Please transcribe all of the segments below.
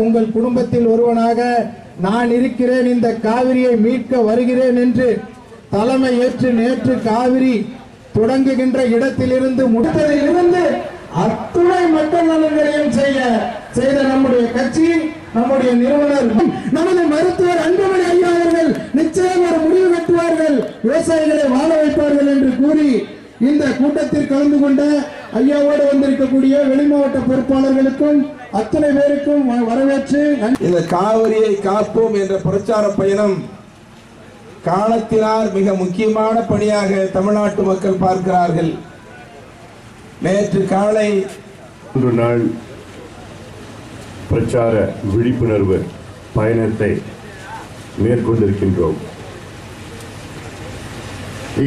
உங்கள் குடும்பத்தில் ஒருவனாக நான் இருக்கிறேன், இந்த காவிரியை மீட்க வருகிறேன் என்று தலைமை ஏற்று நேற்று காவிரி தொடங்குகின்ற இடத்திலிருந்து முடித்ததிலிருந்து அத்துணை மக்கள் நலன்களையும் செய்த நம்முடைய கட்சி, நம்முடைய நிறுவனர், நமது மருத்துவர் அன்புமணி ஐயா அவர்கள் நிச்சயம் ஒரு முடிவு கட்டுவார்கள், விவசாயிகளை வாழ வைப்பார்கள் என்று கூறி இந்த கூட்டத்தில் கலந்து கொண்ட ஐயாவோடு வந்திருக்கக்கூடிய வெளிமாவட்ட பொறுப்பாளர்களுக்கும் அத்தனை பேருக்கும் வரவேற்று இந்த காவிரியை காப்போம் என்ற பிரச்சார பயணம் காலத்தினால் மிக முக்கியமான பணியாக தமிழ்நாட்டு மக்கள் பார்க்கிறார்கள். நேற்று காலை 3 நாள் பிரச்சார விழிப்புணர்வு பயணத்தை மேற்கொண்டிருக்கின்றோம்.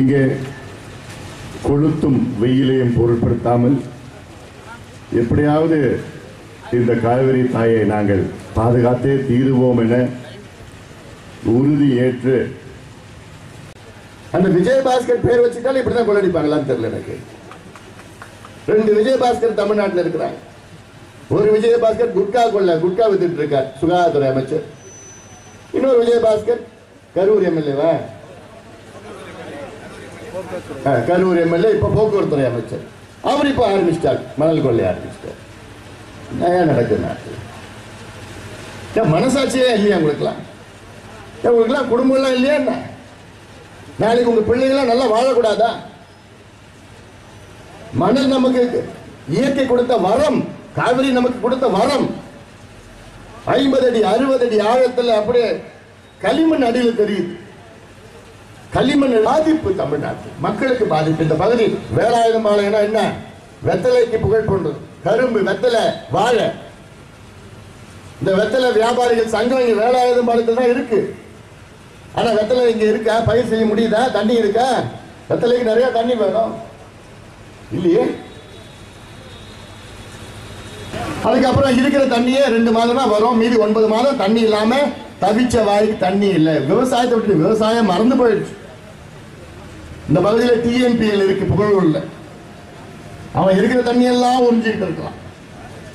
இங்கே கொளுத்தும் வெயிலையும் பொருட்படுத்தாமல் எப்படியாவது இந்த காவிரி தாயை நாங்கள் பாதுகாத்தே தீருவோம் என உறுதி ஏற்று அந்த விஜயபாஸ்கர் பேர் வச்சுட்டாலும் இப்படிதான் கொள்ளடிப்பாங்களான்னு தெரியல எனக்கு. 2 விஜயபாஸ்கர் தமிழ்நாட்டில் இருக்கிறாங்க. ஒரு விஜயபாஸ்கர் குட்கா வித்துட்டு இருக்கார், சுகாதாரத்துறை அமைச்சர். இன்னொரு விஜயபாஸ்கர் கரூர் எம்எல்ஏவா, கரூர் எம்எல்ஏ, இப்ப போக்குவரத்துறை அமைச்சர். அவர் இப்ப ஆரம்பிச்சிட்டார், மணல் கொள்ளை ஆரம்பிச்சிட்டார். ஏன் நடக்குது நாட்டில்? மனசாட்சியே இல்லையா உங்களுக்குலாம்? உங்களுக்குலாம் குடும்பம் எல்லாம் இல்லையா? என்ன நாளைக்கு உங்க பிள்ளைங்களாம் நல்லா வாழக்கூடாதா? மணல் நமக்கு இயற்கை கொடுத்த வரம், காவிரி நமக்கு கொடுத்த வரம். 50 அடி 60 அடி ஆழத்தில் அப்படியே களிமண் அடியில் தெரியுது. களிமண் பாதிப்பு தமிழ்நாட்டு மக்களுக்கு பாதிப்பு. இந்த பகுதி வேலாயுதம் ஆலயம்னா என்ன? வெத்தலைக்கு புகழ் கொண்டது. கரும்பு, வெத்தலை, வாழை. இந்த வெத்தலை வியாபாரிகள் சங்கம் இங்க வேலாயுதம் பாலத்தில் தான் இருக்கு. ஆனா வெத்தலை இங்க இருக்கா? பயிர் செய்ய முடியுதா? தண்ணி இருக்கா? வெத்தலைக்கு நிறைய தண்ணி வேணும் இல்லையே. அதுக்கப்புறம் இருக்கிற தண்ணியே 2 மாதம் தான் வரும். மீதி 9 மாதம் தண்ணி இல்லாம தவிச்ச வாய்க்கு தண்ணி இல்லை. விவசாயத்தை விட்டு விவசாயம் மறந்து போயிடுச்சு. இந்த பகுதியில் டிஎன்பிஎல் இருக்கு, புகழூர்ல. அவன் இருக்கிற தண்ணியெல்லாம் உறிஞ்சிட்டு இருக்கலாம்.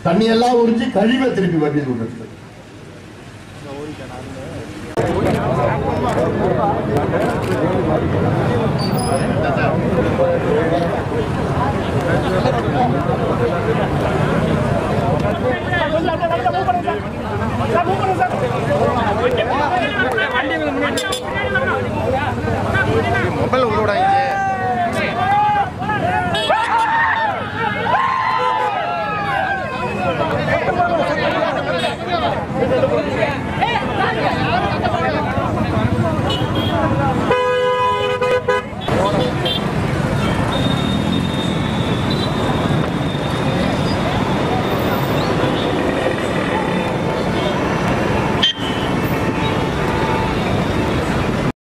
தண்ணியெல்லாம் உறிஞ்சி கழிவை திருப்பி வட்டி விட்டு